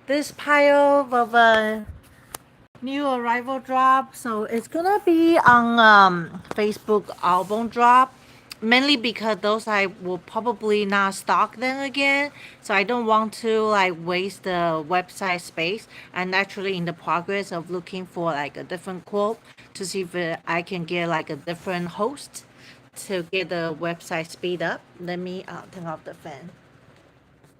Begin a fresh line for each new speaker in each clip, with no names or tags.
this pile of new arrival drop. So it's gonna be on Facebook album drop, mainly because those I will probably not stock them again. So I don't want to like waste the website space. I'm actually in the progress of looking for like a different quote to see if I can get like a different host to get the website speed up. Let me turn off the fan.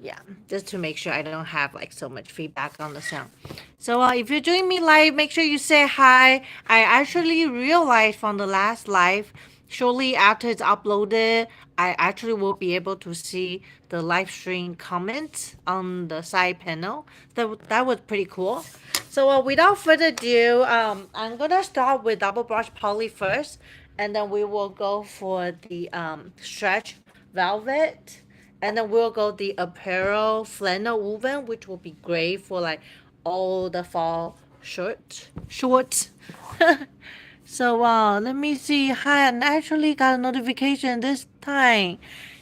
Yeah, just to make sure I don't have like so much feedback on the sound. So if you're joining me live, make sure you say hi. I actually realized from the last live, shortly after it's uploaded, I actually will be able to see the live stream comments on the side panel. That was pretty cool. So without further ado, I'm gonna start with double brush poly first, and then we will go for the stretch velvet, and then we'll go the apparel flannel woven, which will be great for like all the fall shorts. So let me see. Hi, I actually got a notification this time.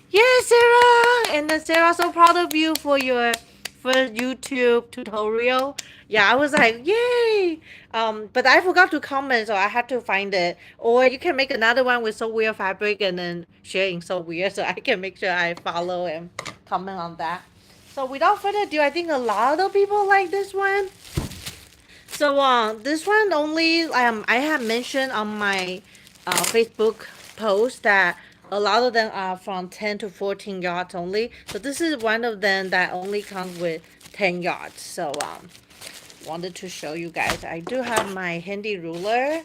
Yes, Sarah! And then Sarah, so proud of you for your first YouTube tutorial. Yeah, I was like, yay! But I forgot to comment, so I had to find it. Or you can make another one with Seweird fabric and then sharing Seweird, so I can make sure I follow and comment on that. So without further ado, I think a lot of people like this one. So this one only I have mentioned on my Facebook post that a lot of them are from 10 to 14 yards only. So this is one of them that only comes with 10 yards. So wanted to show you guys. I do have my handy ruler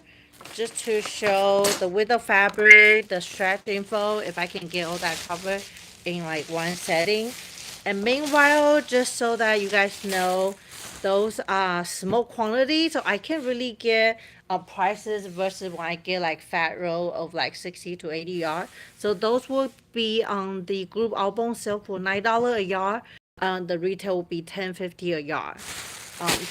just to show the width of fabric, the stretch info, if I can get all that covered in like one setting. And meanwhile, just so that you guys know, those are small quantities, so I can't really get prices versus when I get like fat roll of like 60 to 80 yard. So those will be on the group album sale for $9 a yard. The retail will be $10.50 a yard.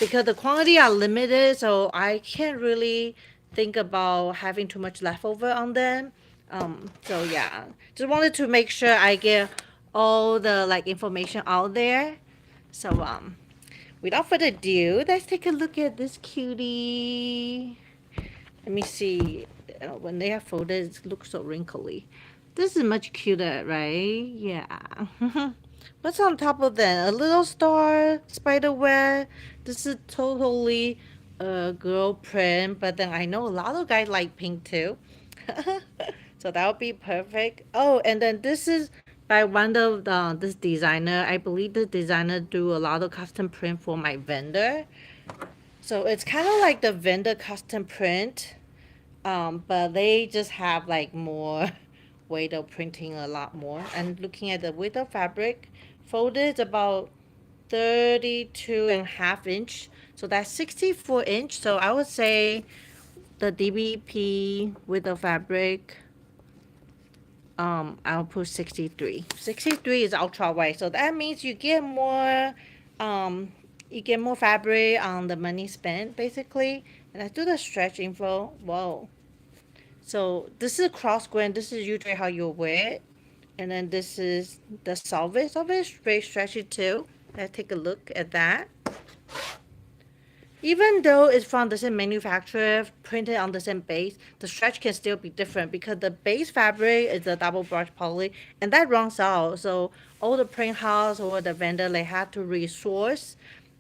Because the quantity are limited, so I can't really think about having too much leftover on them. So yeah, just wanted to make sure I get all the like information out there. So without further ado, let's take a look at this cutie. Let me see. When they are folded, it looks so wrinkly. This is much cuter, right? Yeah. What's on top of that? A little star, spider web. This is totally a girl print, but then I know a lot of guys like pink too. So that would be perfect. Oh, and then this is by one of this designer. I believe the designer do a lot of custom print for my vendor. So it's kind of like the vendor custom print, but they just have like more weight of printing a lot more. And looking at the width of fabric, folded about 32.5 inch. So that's 64 inch. So I would say the DBP width of fabric, I'll put 63. 63 is ultra wide. So that means you get more fabric on the money spent basically. And I do the stretch info. Whoa. So this is cross grain. This is usually how you wear it. And then this is the solvent. Solvent is very stretchy too. Let's take a look at that. Even though it's from the same manufacturer, printed on the same base, the stretch can still be different because the base fabric is a double brush poly, and that runs out. So all the print house or the vendor, they have to resource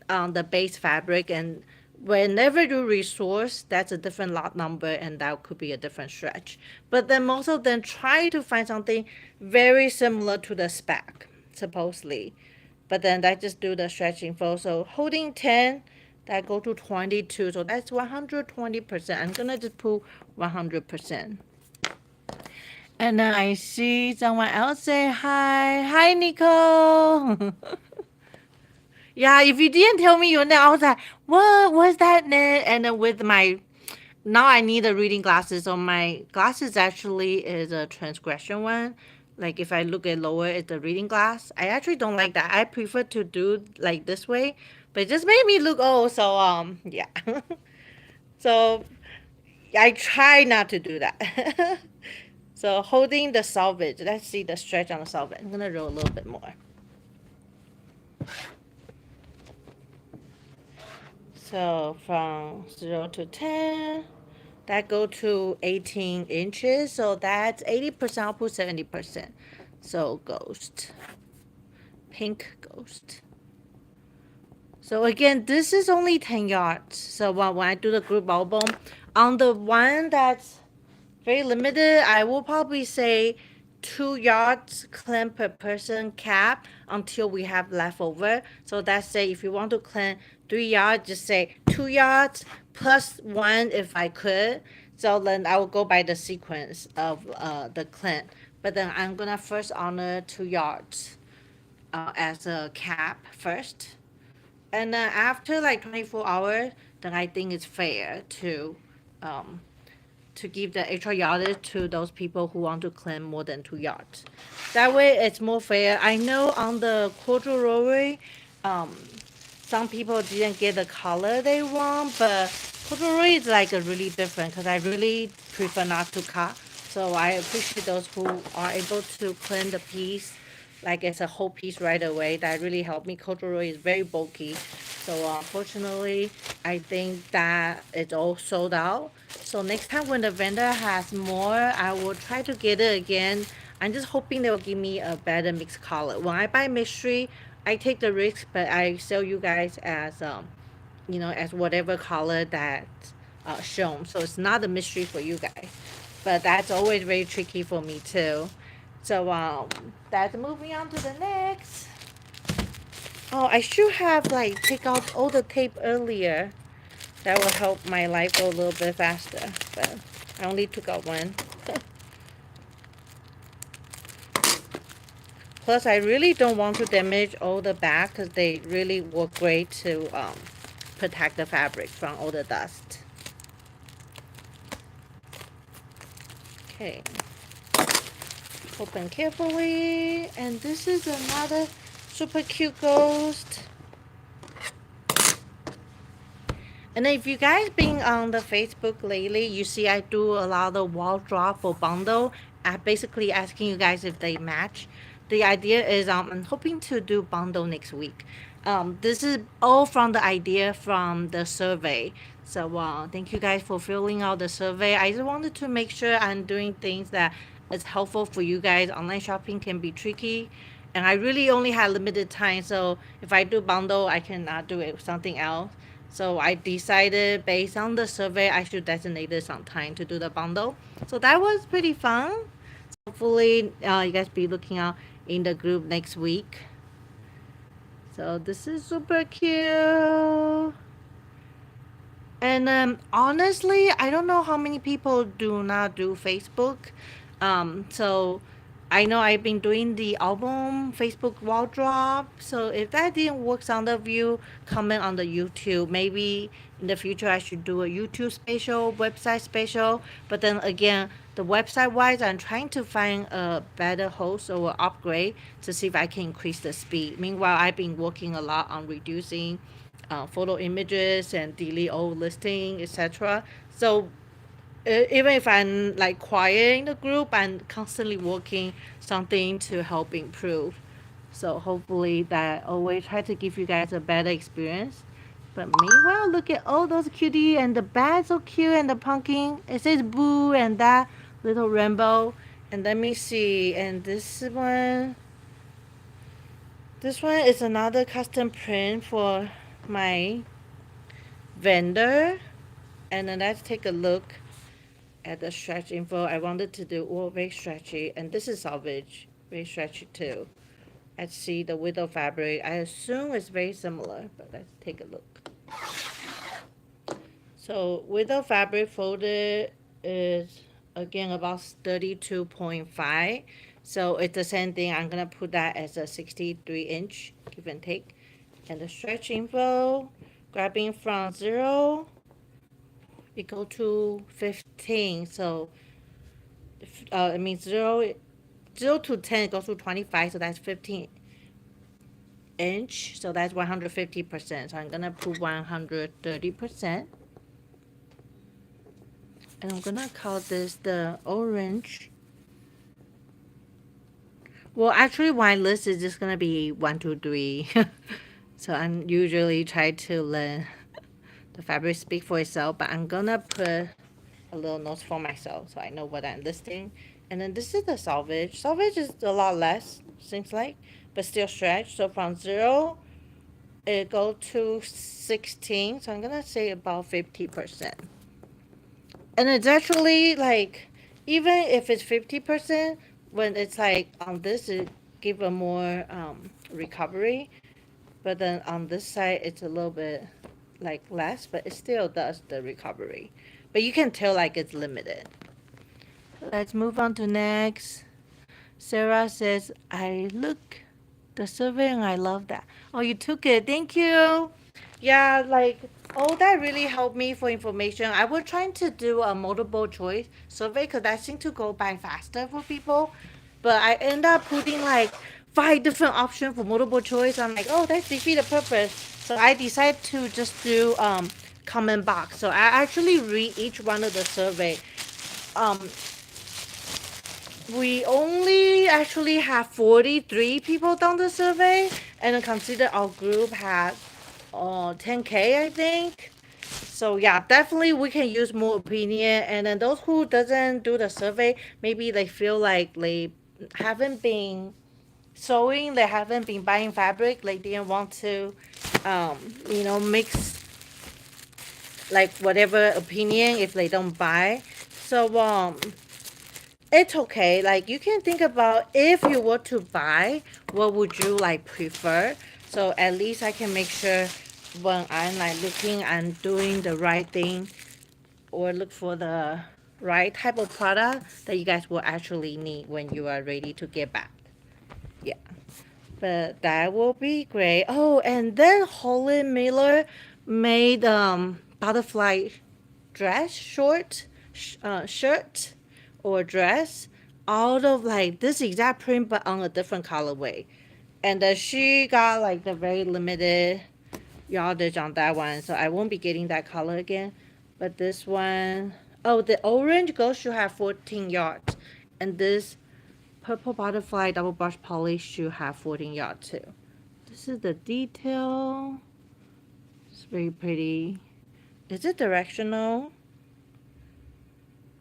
the base fabric, and whenever you resource, that's a different lot number, and that could be a different stretch. But then most of them try to find something very similar to the spec, supposedly. But then that just do the stretch info. So holding 10, that go to 22, so that's 120%. I'm gonna just put 100%. And then I see someone else say hi. Hi, Nico. Yeah, if you didn't tell me your name, I was like, what was that name? And then with my, now I need the reading glasses. So my glasses actually is a transgression one. Like if I look at lower, it's a reading glass. I actually don't like that. I prefer to do like this way, but it just made me look old. So yeah. So I try not to do that. So holding the selvage. Let's see the stretch on the selvage. I'm gonna roll a little bit more. So from 0 to 10, that go to 18 inches. So that's 80%. I'll put 70%. So ghost, pink ghost. So again, this is only 10 yards. So when I do the group album, on the one that's very limited, I will probably say 2 yards clean per person cap until we have leftover. So that's say if you want to clean 3 yards, just say 2 yards plus one if I could. So then I will go by the sequence of the clean. But then I'm gonna first honor 2 yards as a cap first. And then after like 24 hours, then I think it's fair um, to give the extra yardage to those people who want to claim more than 2 yards. That way it's more fair. I know on the corduroy, um, some people didn't get the color they want, but corduroy is like a really different because I really prefer not to cut. So I appreciate those who are able to clean the piece like it's a whole piece right away. That really helped me. Corduroy is very bulky. So unfortunately, I think that it's all sold out. So next time when the vendor has more, I will try to get it again. I'm just hoping they will give me a better mixed color. When I buy mystery, I take the risk, but I sell you guys as as whatever color that shown. So it's not a mystery for you guys, but that's always very tricky for me too. So that's moving on to the next. Oh, I should have like take out all the tape earlier. That will help my life go a little bit faster. But I only took out one. Plus, I really don't want to damage all the back because they really work great to protect the fabric from all the dust. Okay. Open carefully. And this is another super cute ghost. And if you guys been on the Facebook lately, you see I do a lot of wall drop for bundle. Basically asking you guys if they match. The idea is I'm hoping to do bundle next week. This is all from the idea from the survey. So thank you guys for filling out the survey. I just wanted to make sure I'm doing things that is helpful for you guys. Online shopping can be tricky. And I really only had limited time. So if I do bundle, I cannot do it with something else. So I decided based on the survey, I should designate some time to do the bundle. So that was pretty fun. Hopefully, you guys be looking out in the group next week. So this is super cute. And honestly, I don't know how many people do not do Facebook. So I know I've been doing the album Facebook wall drop. So if that didn't work on the view, comment on the YouTube. Maybe in the future I should do a YouTube special, website special. But then again, the website wise, I'm trying to find a better host or upgrade to see if I can increase the speed. Meanwhile, I've been working a lot on reducing photo images and delete old listing, etc. So even if I'm like quiet in the group, I'm constantly working something to help improve. So hopefully that always try to give you guys a better experience. But meanwhile, look at all those cutie and the bat so cute and the pumpkin. It says boo and that little rainbow. And let me see. And this one is another custom print for my vendor. And then let's take a look at the stretch info. I wanted to do all very stretchy, and this is salvage, very stretchy too. Let's see the widow fabric. I assume it's very similar, but let's take a look. So widow fabric folded is again about 32.5. So it's the same thing. I'm gonna put that as a 63-inch, give and take. And the stretch info, grabbing from 0, we go to 15. So it means 0 to 10 goes to 25, so that's 15 inch. So that's 150%. So I'm gonna put 130%. And I'm gonna call this the orange. Well, actually, my list is just gonna be 1, 2, 3. So I'm usually try to learn The fabric speaks for itself, but I'm gonna put a little notes for myself so I know what I'm listing. And then this is the selvage. Selvage is a lot less, seems like, but still stretch. So from 0, it go to 16. So I'm gonna say about 50%. And it's actually like, even if it's 50%, when it's like on this, it give a more recovery. But then on this side, it's a little bit like less, but it still does the recovery. But you can tell like it's limited. Let's move on to next. Sarah says, I look the survey and I love that. Oh, you took it. Thank you. Yeah, like, oh, that really helped me for information. I was trying to do a multiple choice survey because that seemed to go by faster for people. But I end up putting like 5 different options for multiple choice. I'm like, oh, that's defeat the purpose. So I decided to just do comment box. So I actually read each one of the survey. Um, we only actually have 43 people done the survey, and consider our group had 10K, I think. So yeah, definitely we can use more opinion. And then those who doesn't do the survey, maybe they feel like they haven't been sewing, they haven't been buying fabric, they didn't want to, mix like whatever opinion if they don't buy. So it's okay. Like you can think about if you were to buy, what would you like prefer? So at least I can make sure when I'm like looking and doing the right thing or look for the right type of product that you guys will actually need when you are ready to get back. Yeah. But that will be great. Oh, and then Holland Miller made butterfly dress shirt or dress out of like this exact print but on a different colorway. And she got like the very limited yardage on that one, so I won't be getting that color again. But this one, oh, the orange girl should have 14 yards, and this purple butterfly double brush polish should have 14 yards too. This is the detail. It's very pretty. Is it directional?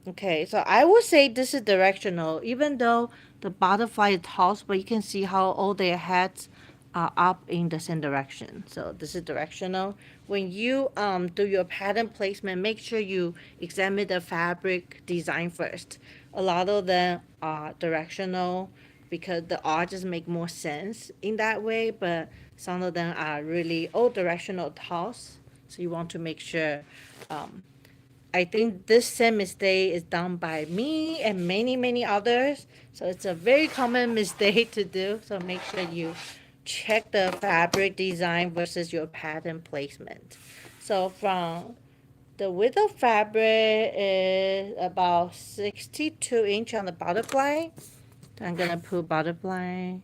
Okay, so I would say this is directional, even though the butterfly is tossed, but you can see how all their heads are up in the same direction. So this is directional. When you do your pattern placement, make sure you examine the fabric design first. A lot of them are directional because the art just make more sense in that way, but some of them are really all directional toss. So you want to make sure I think this same mistake is done by me and many, many others. So it's a very common mistake to do. So make sure you check the fabric design versus your pattern placement. So from the width of fabric is about 62 inch on the butterfly. I'm gonna put butterfly.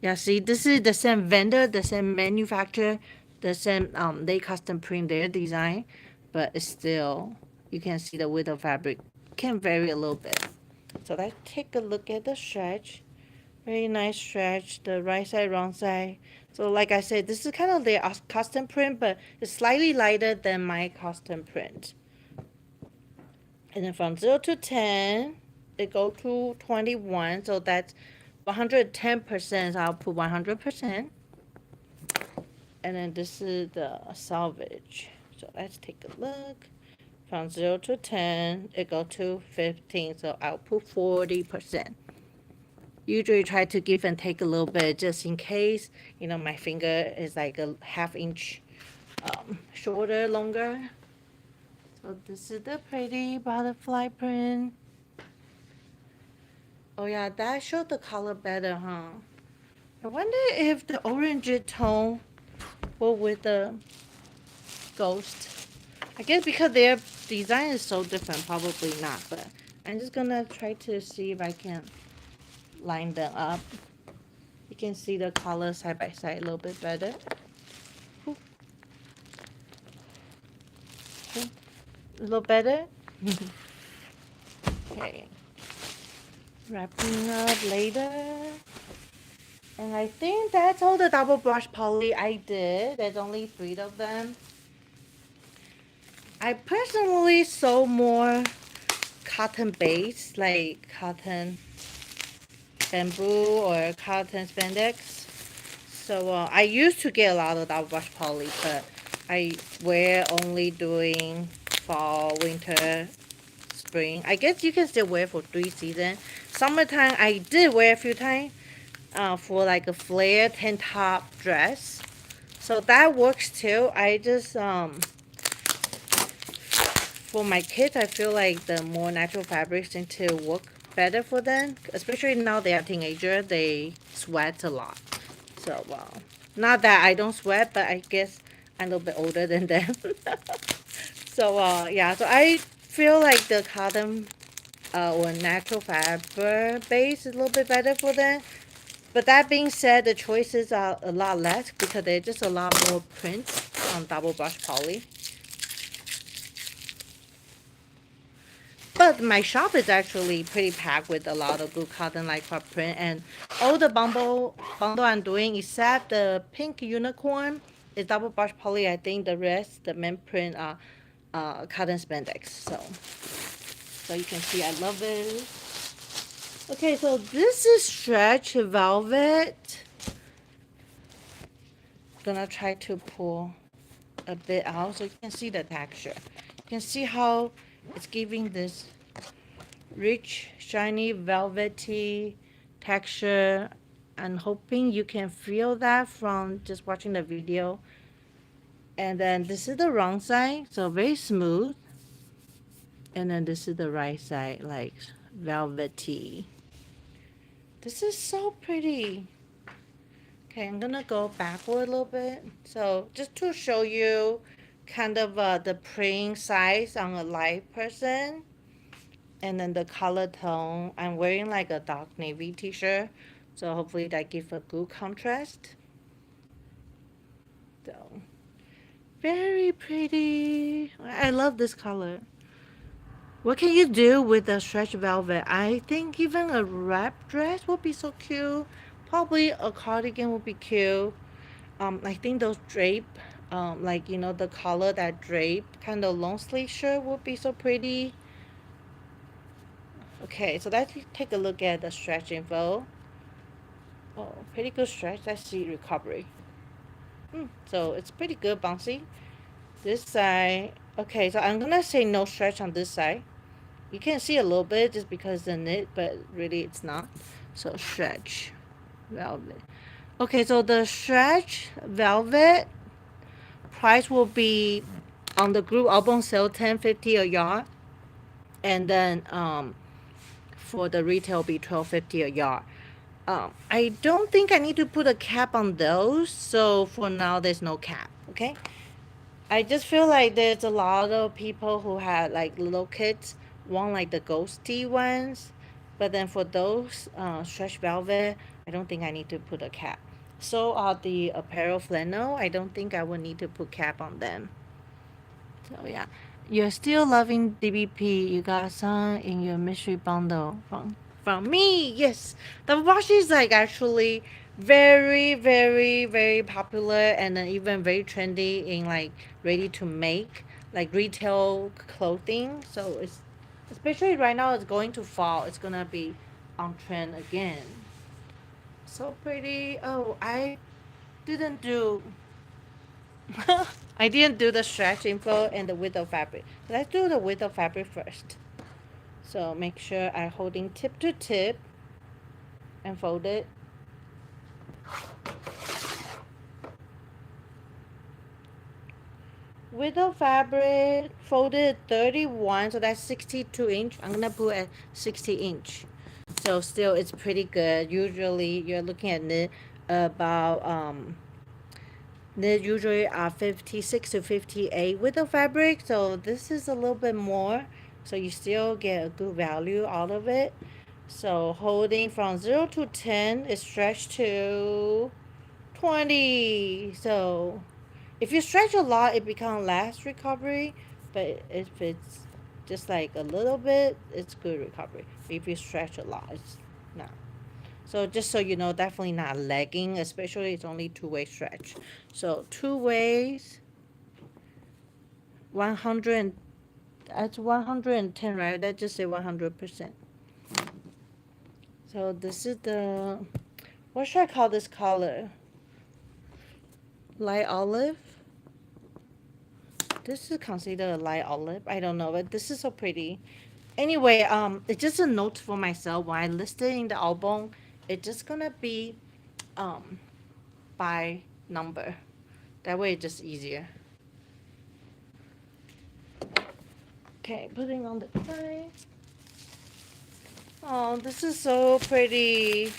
Yeah, see, this is the same vendor, the same manufacturer, the same they custom print their design, but it's still you can see the width of fabric can vary a little bit. So let's take a look at the stretch. Very nice stretch, the right side, wrong side. So like I said, this is kind of their custom print, but it's slightly lighter than my custom print. And then from 0 to 10, it go to 21, so that's 110%, so I'll put 100%. And then this is the selvage. So let's take a look. From 0 to 10, it go to 15, so I'll put 40%. Usually try to give and take a little bit just in case, my finger is like a ½ inch shorter, longer. So this is the pretty butterfly print. Oh yeah, that showed the color better, huh? I wonder if the orange tone will with the ghost. I guess because their design is so different, probably not, but I'm just gonna try to see if I can line them up. You can see the color side by side a little bit better. Ooh. Okay. A little better? Okay. Wrapping up later. And I think that's all the double brush poly I did. There's only 3 of them. I personally sew more cotton base, like cotton bamboo or cotton spandex. So I used to get a lot of double brush poly, but I wear only during fall, winter, spring. I guess you can still wear for 3 seasons. Summertime, I did wear a few times for like a flare tank top dress. So that works too. I just for my kids, I feel like the more natural fabrics seem to work better for them, especially now they are teenager. They sweat a lot. So, not that I don't sweat, but I guess I'm a little bit older than them. So, yeah, so I feel like the cotton or natural fabric base is a little bit better for them. But that being said, the choices are a lot less because there's just a lot more prints on double brush poly. But my shop is actually pretty packed with a lot of good cotton lycra print and all the bundle I'm doing except the pink unicorn is double brush poly. I think the rest, the main print are cotton spandex. So you can see I love it. Okay, so this is stretch velvet. Gonna try to pull a bit out so you can see the texture. You can see how it's giving this rich, shiny, velvety texture. I'm hoping you can feel that from just watching the video. And then this is the wrong side, so very smooth. And then this is the right side, like velvety. This is so pretty. Okay, I'm gonna go backward a little bit. So just to show you kind of the praying size on a light person. And then the color tone, I'm wearing like a dark navy t-shirt. So hopefully that gives a good contrast. So, very pretty. I love this color. What can you do with the stretch velvet? I think even a wrap dress would be so cute. Probably a cardigan would be cute. I think those drape, like you know the color that drape kind of long sleeve shirt would be so pretty. Okay, so let's take a look at the stretch info. Oh, pretty good stretch. Let's see recovery. So it's pretty good bouncy. This side, okay, so I'm gonna say no stretch on this side. You can see a little bit just because the knit, but really it's not. So stretch velvet. Okay, so the stretch velvet price will be on the group album sale $10.50 a yard, and then for the retail be $12.50 a yard. I don't think I need to put a cap on those, so for now there's no cap. Okay. I just feel like there's a lot of people who had like little kids want like the ghosty ones, but then for those stretch velvet, I don't think I need to put a cap. So the apparel flannel, I don't think I would need to put cap on them. So yeah, you're still loving DBP. You got some in your mystery bundle from me. Yes, the washi is like actually very very very popular and then even very trendy in like ready to make like retail clothing. So it's especially right now it's going to fall. It's gonna be on trend again. So pretty. Oh, didn't do I didn't do the stretch info and the width of fabric. Let's do the width of fabric first. So make sure I'm holding tip to tip and fold it. Width of fabric folded 31, so that's 62 inch. I'm gonna put at 60 inch. So still it's pretty good. Usually you're looking at it about they usually are 56 to 58 with the fabric, so this is a little bit more, so you still get a good value out of it. So holding from 0 to 10 is stretched to 20. So if you stretch a lot, it becomes less recovery, but if it's just like a little bit, it's good recovery. If you stretch a lot, it's not. So just so you know, definitely not legging, especially it's only two-way stretch. So 2 ways. 100, that's 110, right? That just say 100%. So this is the, what should I call this color? Light olive? This is considered a light olive. I don't know, but this is so pretty. Anyway, it's just a note for myself when I list it in the album. It's just gonna be by number. That way it's just easier. Okay, putting on the side. Oh, this is so pretty.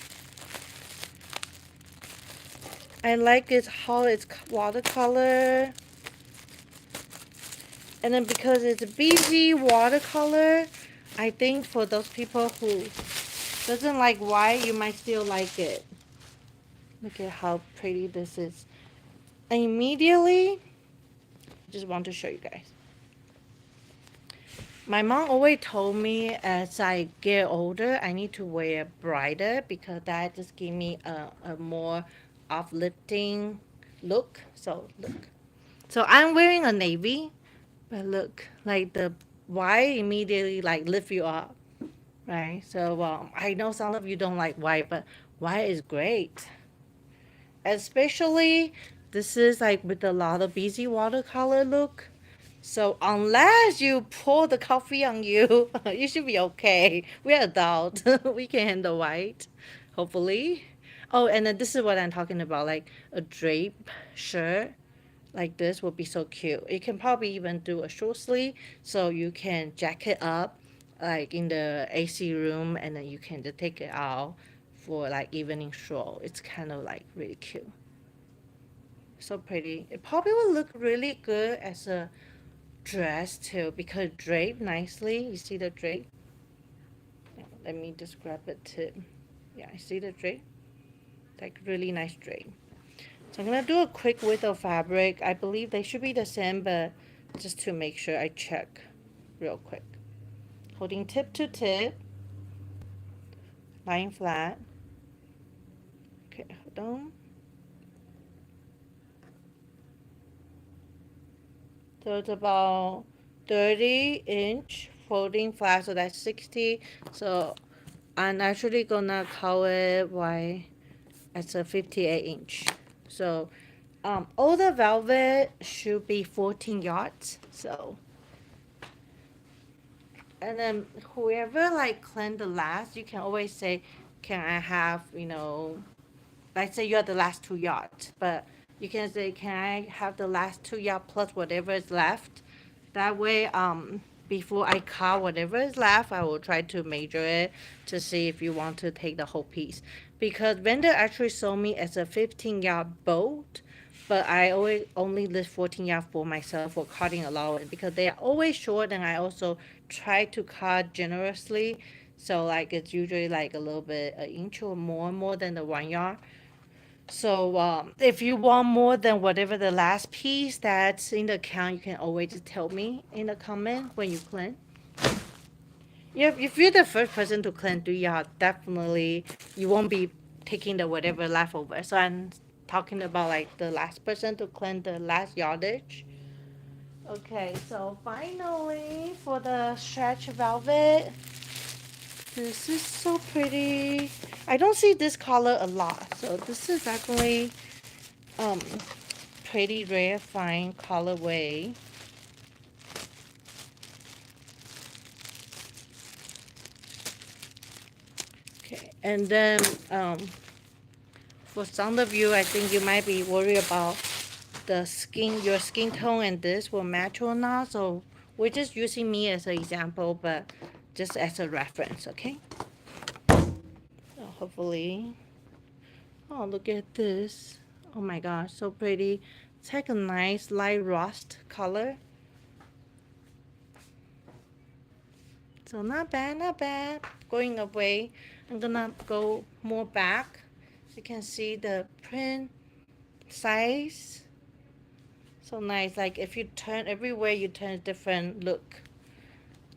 I like it how it's watercolor. And then because it's BG watercolor, I think for those people who doesn't like white, you might still like it. Look at how pretty this is. And immediately, just want to show you guys. My mom always told me as I get older, I need to wear brighter because that just give me a more uplifting look. So look. So I'm wearing a navy, but look, like the white immediately like lift you up, right? So I know some of you don't like white, but white is great. Especially this is like with a lot of busy watercolor look. So unless you pour the coffee on you, you should be okay. We're adult. We can handle white, hopefully. Oh, and then this is what I'm talking about, like a drape shirt like this would be so cute. You can probably even do a short sleeve so you can jack it up like in the AC room and then you can just take it out for like evening stroll. It's kind of like really cute. So pretty. It probably will look really good as a dress too because draped nicely. You see the drape? Let me just grab it too. Yeah, I see the drape. Like really nice drape. So I'm gonna do a quick width of fabric. I believe they should be the same, but just to make sure I check real quick. Holding tip to tip, lying flat. Okay, hold on. So it's about 30-inch folding flat, so that's 60. So I'm actually gonna call it why it's a 58-inch. So all the velvet should be 14 yards. So and then whoever like cleaned the last, you can always say, can I have, let's say you are the last 2 yards, but you can say, can I have the last 2 yard plus whatever is left? That way, before I cut whatever is left, I will try to measure it to see if you want to take the whole piece. Because vendor actually sold me as a 15-yard bolt, but I always only list 14 yard for myself for cutting allowance because they are always short, and I also try to cut generously. So like it's usually like a little bit an inch or more than the 1 yard. So if you want more than whatever the last piece that's in the account, you can always just tell me in the comment when you clean. If you're the first person to clean 3 yard, definitely you won't be taking the whatever leftover. So I'm talking about like the last person to clean the last yardage. Okay, so finally for the stretch velvet, this is so pretty. I don't see this color a lot, so this is definitely um pretty rare fine colorway. Okay, and then for some of you, I think you might be worried about your skin tone and this will match or not. So we're just using me as an example, but just as a reference, okay? So hopefully, oh, look at this. Oh my gosh, so pretty. It's like a nice light rust color. So not bad, not bad. Going away, I'm gonna go more back. You can see the print size. So nice. Like if you turn everywhere, you turn a different look.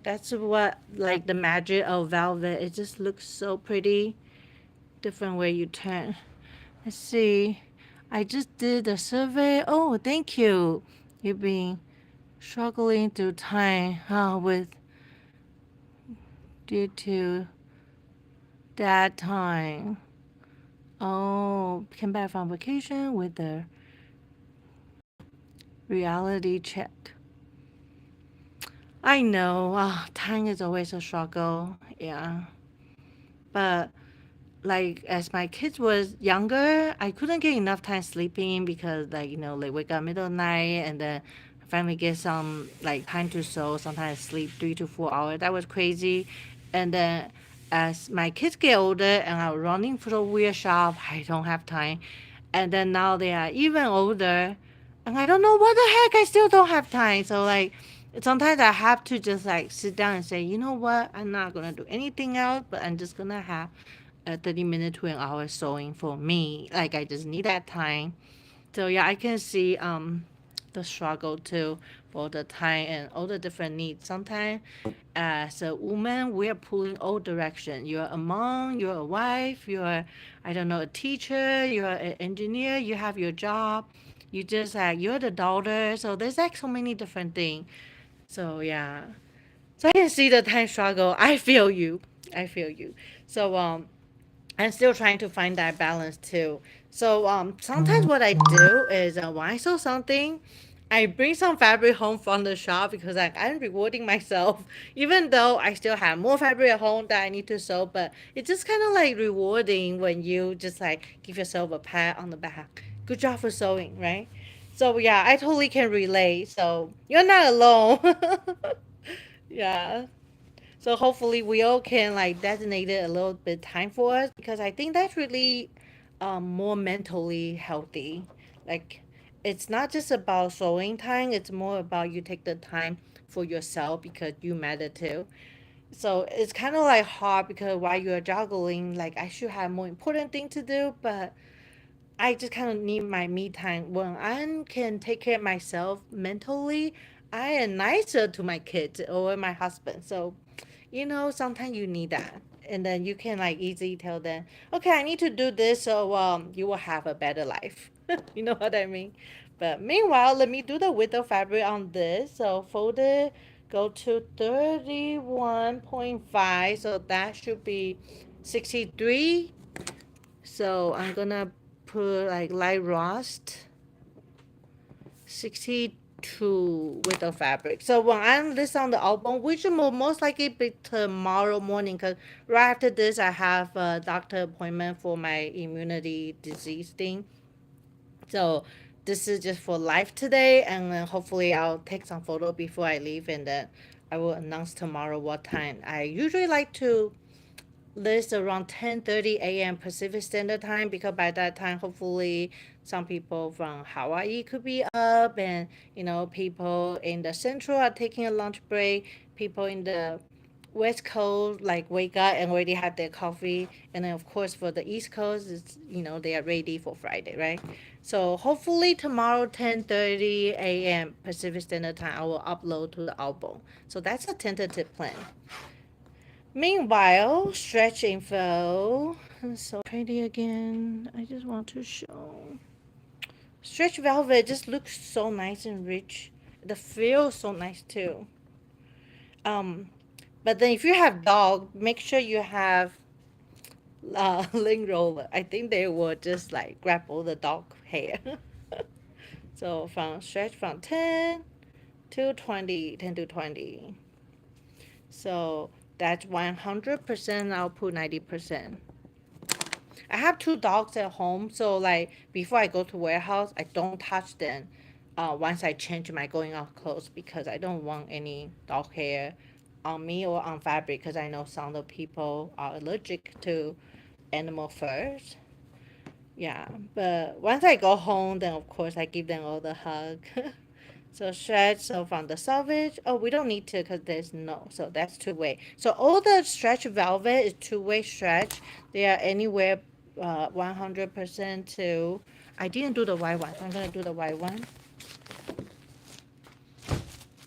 That's what like the magic of velvet. It just looks so pretty. Different way you turn. Let's see. I just did a survey. Oh, thank you. You've been struggling through time with due to that time. Oh, came back from vacation with the reality check. I know, time is always a struggle. Yeah, but like as my kids was younger, I couldn't get enough time sleeping because like they wake up middle of the night and then finally get some like time to sew. Sometimes sleep 3 to 4 hours. That was crazy. And then as my kids get older and I'm running for the wheel shop, I don't have time. And then now they are even older, and I don't know what the heck. I still don't have time. So like sometimes I have to just like sit down and say, you know what? I'm not gonna do anything else, but I'm just gonna have a 30 minute to an hour sewing for me. Like I just need that time. So yeah, I can see the struggle too for the time and all the different needs. Sometimes as a woman, we are pulling all direction. You're a mom, you're a wife, you're I don't know, a teacher, you're an engineer, you have your job. You just you're the daughter. So there's like so many different things. So yeah. So I can see the time struggle. I feel you. I feel you. So I'm still trying to find that balance too. So sometimes what I do is when I sew something, I bring some fabric home from the shop because like I'm rewarding myself, even though I still have more fabric at home that I need to sew. But it's just kind of like rewarding when you just like give yourself a pat on the back. Good job for sewing, right? So yeah, I totally can relate. So you're not alone. Yeah. So hopefully we all can like designate it a little bit time for us because I think that's really more mentally healthy. Like it's not just about sewing time, it's more about you take the time for yourself because you matter too. So it's kind of like hard because while you're juggling, like I should have more important thing to do, but I just kind of need my me time. When I can take care of myself mentally, I am nicer to my kids or my husband. So sometimes you need that. And then you can like easily tell them, okay, I need to do this so you will have a better life. You know what I mean? But meanwhile, let me do the width of fabric on this. So fold it, go to 31.5. So that should be 63. So I'm gonna put like light rust 62 with the fabric. So when I'm this on the album, which will most likely be tomorrow morning, because right after this I have a doctor appointment for my immunity disease thing. So this is just for live today, and then hopefully I'll take some photo before I leave, and then I will announce tomorrow what time. I usually like to list around 10:30 a.m. Pacific Standard Time because by that time, hopefully, some people from Hawaii could be up, and people in the Central are taking a lunch break. People in the West Coast like wake up and already have their coffee, and then of course for the East Coast, it's they are ready for Friday, right? So hopefully tomorrow 10:30 a.m. Pacific Standard Time, I will upload to the album. So that's a tentative plan. Meanwhile, stretch info. So pretty again. I just want to show. Stretch velvet just looks so nice and rich. The feel so nice too. Um, but then if you have dog, make sure you have link roller. I think they will just like grab all the dog hair. So from stretch from 10 to 20, 10 to 20. So that's 100%. I'll put 90%. I have two dogs at home, so like before I go to warehouse, I don't touch them. Once I change my going out clothes because I don't want any dog hair on me or on fabric because I know some of the people are allergic to animal furs. Yeah, but once I go home, then of course I give them all the hug. So stretch, so from the selvage, oh, we don't need to because there's no, so that's two-way. So all the stretch velvet is two-way stretch. They are anywhere 100% to, I didn't do the white one, so I'm going to do the white one.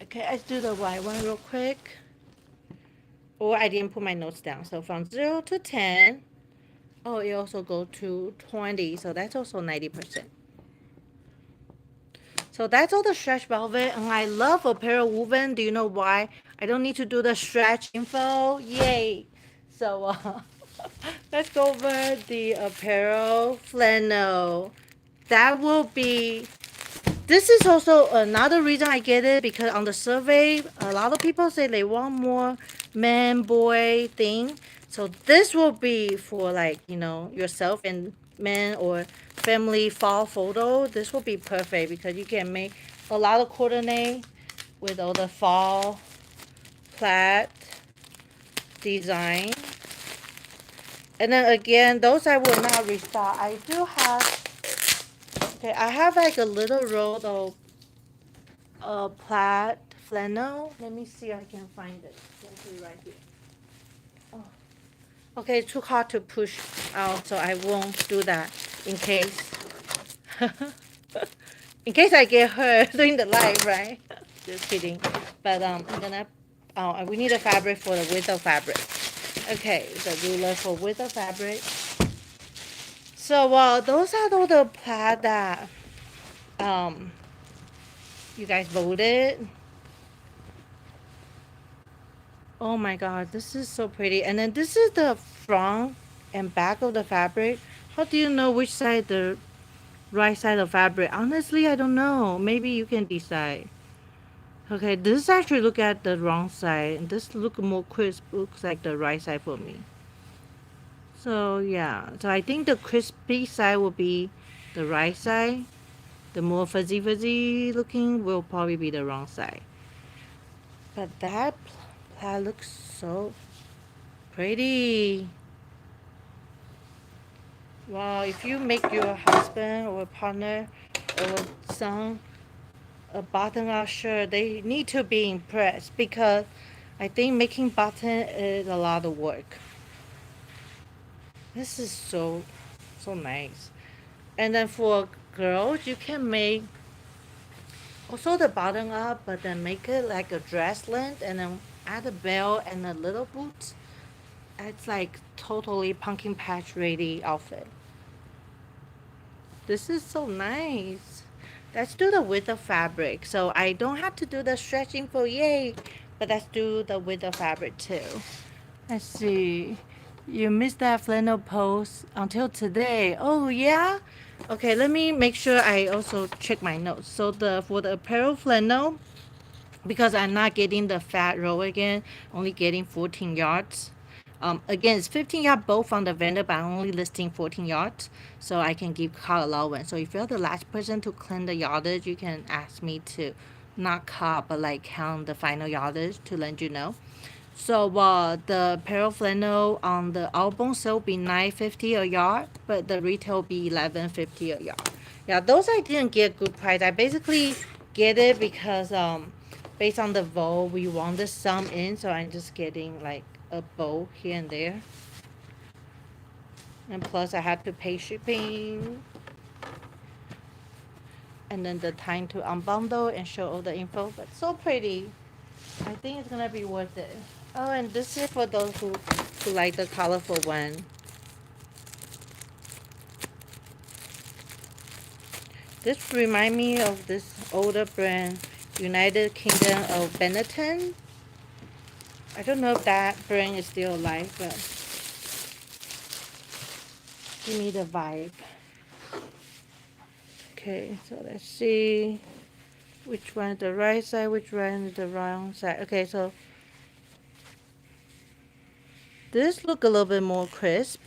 Okay, let's do the white one real quick. Or I didn't put my notes down. So from 0 to 10, oh, it also go to 20, so that's also 90%. So that's all the stretch velvet, and I love apparel woven. Do you know why? I don't need to do the stretch info. Yay! So let's go over the apparel flannel. That will be. This is also another reason I get it, because on the survey, a lot of people say they want more man boy thing. So this will be for, like, you know, yourself and men or family fall photo. This will be perfect because you can make a lot of coordinate with all the fall plaid design. And then again, those I will not restock. I do have, okay, I have like a little roll of plaid flannel. Let me see if I can find it. Let's see right here. Oh. Okay, it's too hard to push out, so I won't do that in case. In case I get hurt doing the live, right? Just kidding. But I'm gonna. Oh, we need a fabric for the width of fabric. Okay, the ruler for width of fabric. So those are all the plaid that you guys voted. Oh my god, this is so pretty. And then this is the front and back of the fabric. How do you know which side the right side of fabric? Honestly, I don't know. Maybe you can decide. Okay, this actually look at the wrong side. This look more crisp. Looks like the right side for me. So yeah, so I think the crispy side will be the right side. The more fuzzy looking will probably be the wrong side. But that looks so pretty. Wow, if you make your husband or partner or son a button-up shirt, they need to be impressed, because I think making button is a lot of work. This is so nice. And then for girls, you can make also the bottom up, but then make it like a dress length, and then add a belt and a little boots. It's like totally pumpkin patch ready outfit. This is so nice. Let's do the width of fabric. So I don't have to do the stretching for yay, but let's do the width of fabric too. Let's see. You missed that flannel post until today. Oh yeah? Okay, let me make sure I also check my notes. So for the apparel flannel, because I'm not getting the fat roll again, only getting 14 yards. Again, it's 15 yards both from the vendor, but I'm only listing 14 yards, so I can give car allowance. So if you're the last person to claim the yardage, you can ask me to not car, but like count the final yardage to let you know. So the apparel flannel on the outbound sale will be $9.50 a yard, but the retail will be $11.50 a yard. Yeah, those I didn't get good price. I basically get it because based on the vote, we wanted some in, so I'm just getting like a bow here and there. And plus I had to pay shipping. And then the time to unbundle and show all the info. But so pretty. I think it's gonna be worth it. Oh, and this is for those who like the colorful one. This remind me of this older brand, United Kingdom of Benetton. I don't know if that brand is still alive, but give me the vibe. Okay, so let's see which one is the right side, which one is the wrong side. Okay, so this look a little bit more crisp.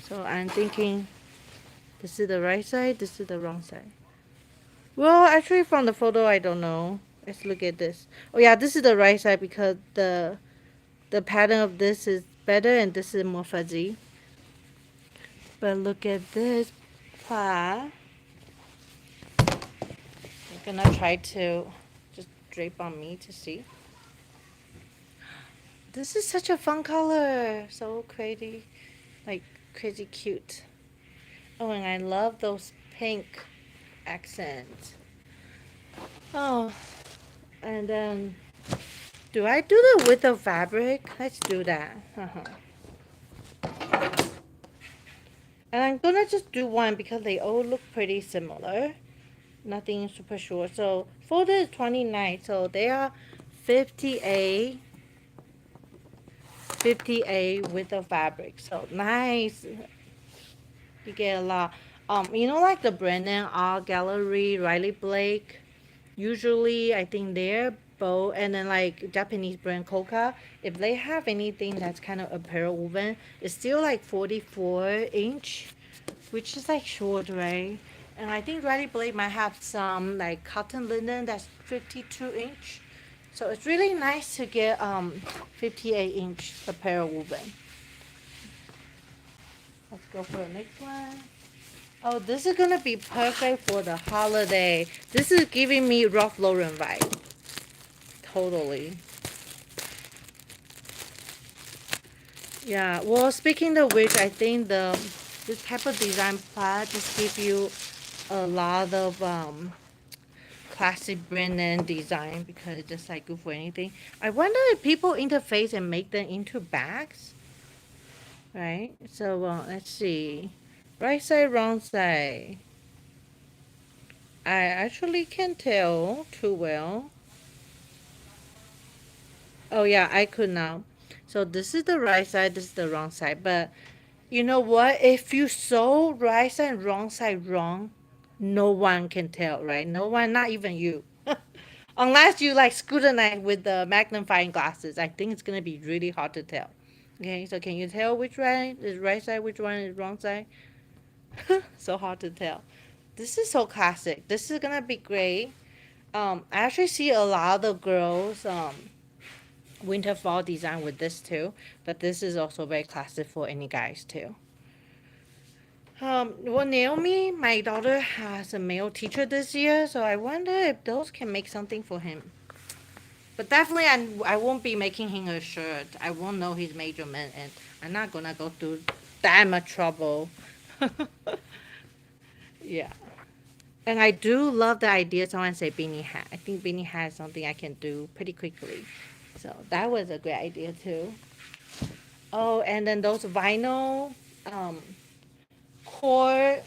So I'm thinking this is the right side, this is the wrong side. Well, actually from the photo, I don't know. Let's look at this. Oh yeah, this is the right side because the pattern of this is better and this is more fuzzy. But look at this part. I'm gonna try to just drape on me to see. This is such a fun color. So crazy, like crazy cute. Oh, and I love those pink accents. Oh, and then do I do the width of fabric? Let's do that. And I'm gonna just do one because they all look pretty similar. Nothing super sure. So folded is 29. So they are 50A, 50A with the fabric. So nice. You get a lot. Like the Brennan Art Gallery, Riley Blake. Usually, I think they're both, and then like Japanese brand Koka. If they have anything that's kind of apparel woven, it's still like 44-inch, which is like short, right? And I think Riley Blake might have some like cotton linen that's 52-inch. So it's really nice to get 58-inch apparel woven. Let's go for the next one. Oh, this is gonna be perfect for the holiday. This is giving me Ralph Lauren vibe. Totally. Yeah. Well, speaking of which, I think this type of design plaid just give you a lot of classic brand name design because it's just like good for anything. I wonder if people interface and make them into bags, right? So let's see. Right side, wrong side. I actually can't tell too well. Oh yeah, I could now. So this is the right side, this is the wrong side. But you know what? If you sew right side and wrong side wrong, no one can tell, right? No one, not even you. Unless you like scrutinize with the magnifying glasses, I think it's gonna be really hard to tell. Okay, so can you tell which one is right side, which one is wrong side? So hard to tell. This is so classic. This is gonna be great. I actually see a lot of girls winter fall design with this too, but this is also very classic for any guys too. Well, Naomi, my daughter has a male teacher this year, so I wonder if those can make something for him. But definitely, I won't be making him a shirt. I won't know his measurement, and I'm not gonna go through that much trouble. Yeah. And I do love the idea someone say beanie hat. I think beanie hat is something I can do pretty quickly. So that was a great idea too. Oh, and then those vinyl um, core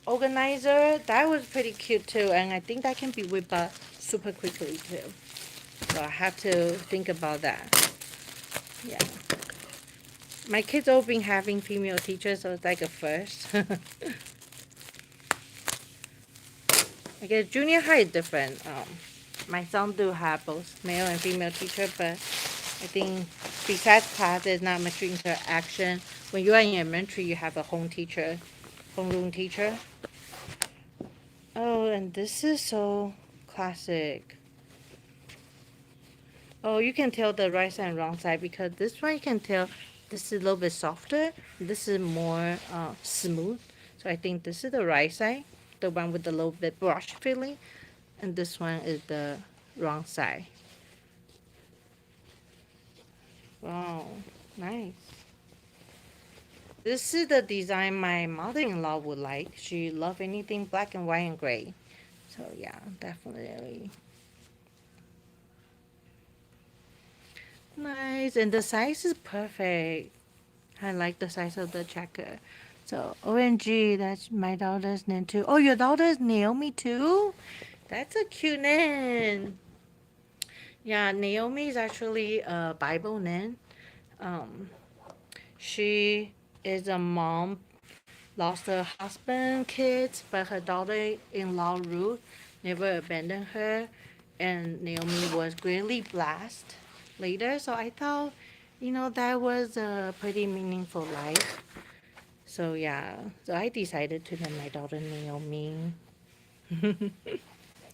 organizer, that was pretty cute too. And I think that can be whipped up super quickly too. So I have to think about that. Yeah. My kids all been having female teachers, so it's like a first. I guess junior high is different. My son do have both male and female teacher, but I think besides class, there's not much interaction. When you are in elementary, you have a home teacher, homeroom teacher. Oh, and this is so classic. Oh, you can tell the right side and wrong side because this one you can tell this is a little bit softer. This is more smooth. So I think this is the right side, the one with the little bit brush feeling, and this one is the wrong side. Wow, nice. This is the design my mother-in-law would like. She love anything black and white and gray. So yeah, definitely. Nice, and the size is perfect. I like the size of the checker. So OMG, that's my daughter's name too. Oh, your daughter is Naomi too? That's a cute name. Yeah, Naomi is actually a Bible name. Um, she is a mom, lost her husband, kids, but her daughter-in-law Ruth never abandoned her, and Naomi was greatly blessed later. So I thought, that was a pretty meaningful life. So yeah, so I decided to name my daughter Naomi.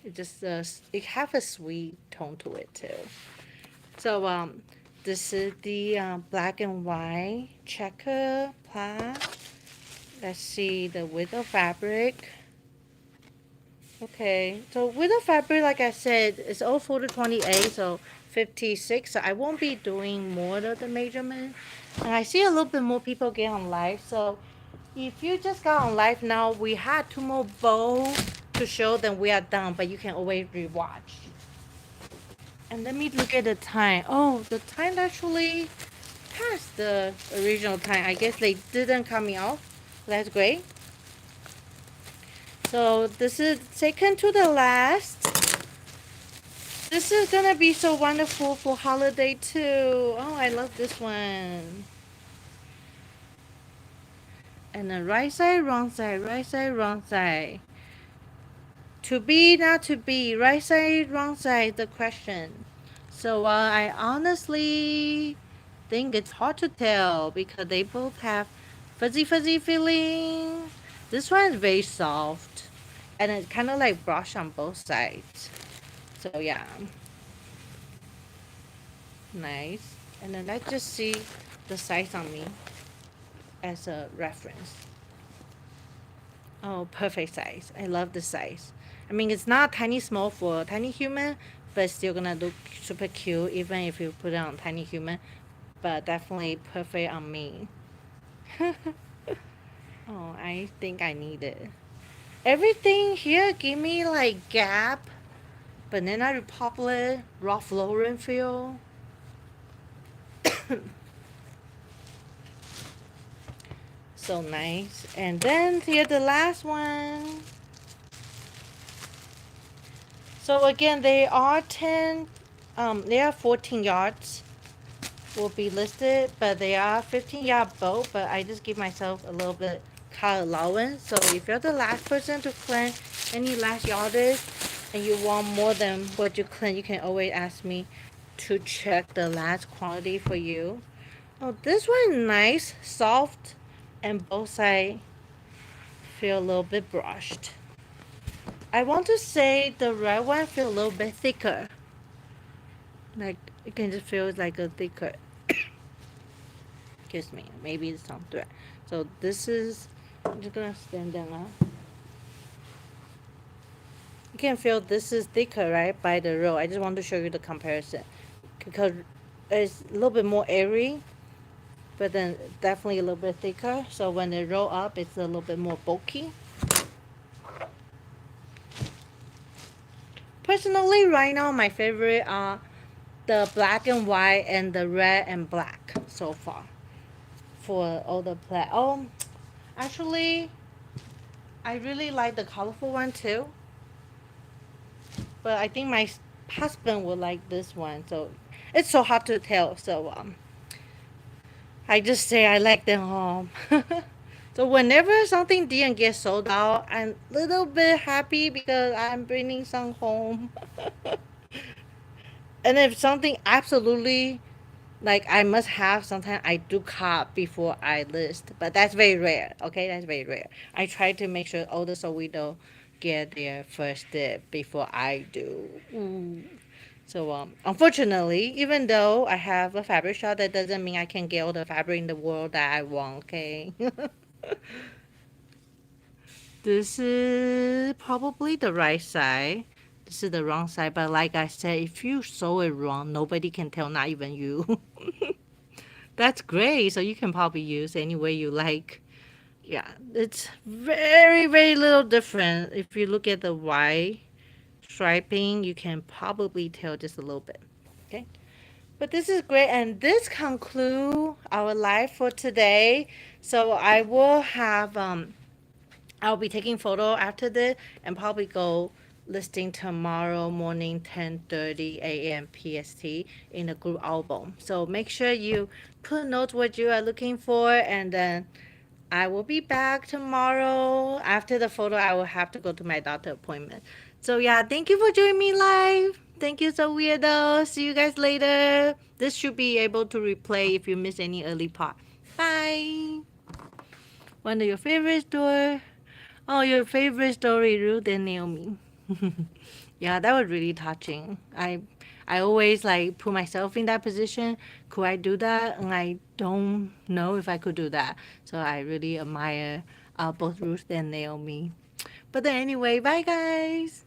It have a sweet tone to it too. So this is the black and white checker plaid. Let's see the width of fabric. Okay, so width of fabric, like I said, it's all folded 28, so 56. So I won't be doing more of the measurement. And I see a little bit more people get on live. So if you just got on live now, we had 2 more bows to show, then we are done. But you can always rewatch. And let me look at the time. Oh, the time actually passed the original time. I guess they didn't cut me off. That's great. So this is second to the last. This is gonna be so wonderful for holiday too. Oh, I love this one. And then right side, wrong side, right side, wrong side. To be, not to be, right side, wrong side, the question. So I honestly think it's hard to tell because they both have fuzzy fuzzy feeling. This one is very soft and it's kind of like brush on both sides. So yeah, nice. And then let's just see the size on me as a reference. Oh, perfect size. I love the size. I mean, it's not tiny small for a tiny human, but it's still gonna look super cute even if you put it on tiny human. But definitely perfect on me. Oh, I think I need it. Everything here give me like Gap, Banana Republic, Ralph Lauren feel. So nice. And then here the last one. So again, they are 14 yards will be listed, but they are 15-yard boat, but I just give myself a little bit car allowance. So if you're the last person to claim any last yardage and you want more than what you claim, you can always ask me to check the last quantity for you. Oh, this one nice, soft, and both sides feel a little bit brushed. I want to say the red one feel a little bit thicker. Like you can just feel like a thicker. Excuse me, maybe it's some thread. So this is, I'm just gonna stand them up. You can feel this is thicker, right, by the row. I just want to show you the comparison because it's a little bit more airy, but then definitely a little bit thicker. So when they roll up, it's a little bit more bulky. Personally, right now, my favorite are the black and white and the red and black so far for all the play. Oh, actually, I really like the colorful one too. But I think my husband would like this one. So it's so hard to tell. So I just say I like them all. So whenever something didn't get sold out, I'm a little bit happy because I'm bringing some home. And if something absolutely like I must have, sometimes I do cop before I list, but that's very rare. Okay, that's very rare. I try to make sure all the Soweto get their first dip before I do. Ooh. So unfortunately, even though I have a fabric shop, that doesn't mean I can get all the fabric in the world that I want. Okay. This is probably the right side. This is the wrong side, but like I said, if you sew it wrong, nobody can tell, not even you. That's great. So you can probably use any way you like. Yeah, it's very, very little different. If you look at the white striping, you can probably tell just a little bit. Okay. But this is great, and this conclude our live for today. So I will have I'll be taking photo after this and probably go listing tomorrow morning 10:30 a.m. PST in the group album. So make sure you put notes what you are looking for, and then I will be back tomorrow. After the photo, I will have to go to my doctor appointment. So yeah, thank you for joining me live. Thank you, so weirdo. See you guys later. This should be able to replay if you miss any early part. Bye. One of your favorite store. Oh, your favorite story, Ruth and Naomi. Yeah, that was really touching. I always like put myself in that position. Could I do that? And I don't know if I could do that. So I really admire both Ruth and Naomi. But then anyway, bye guys.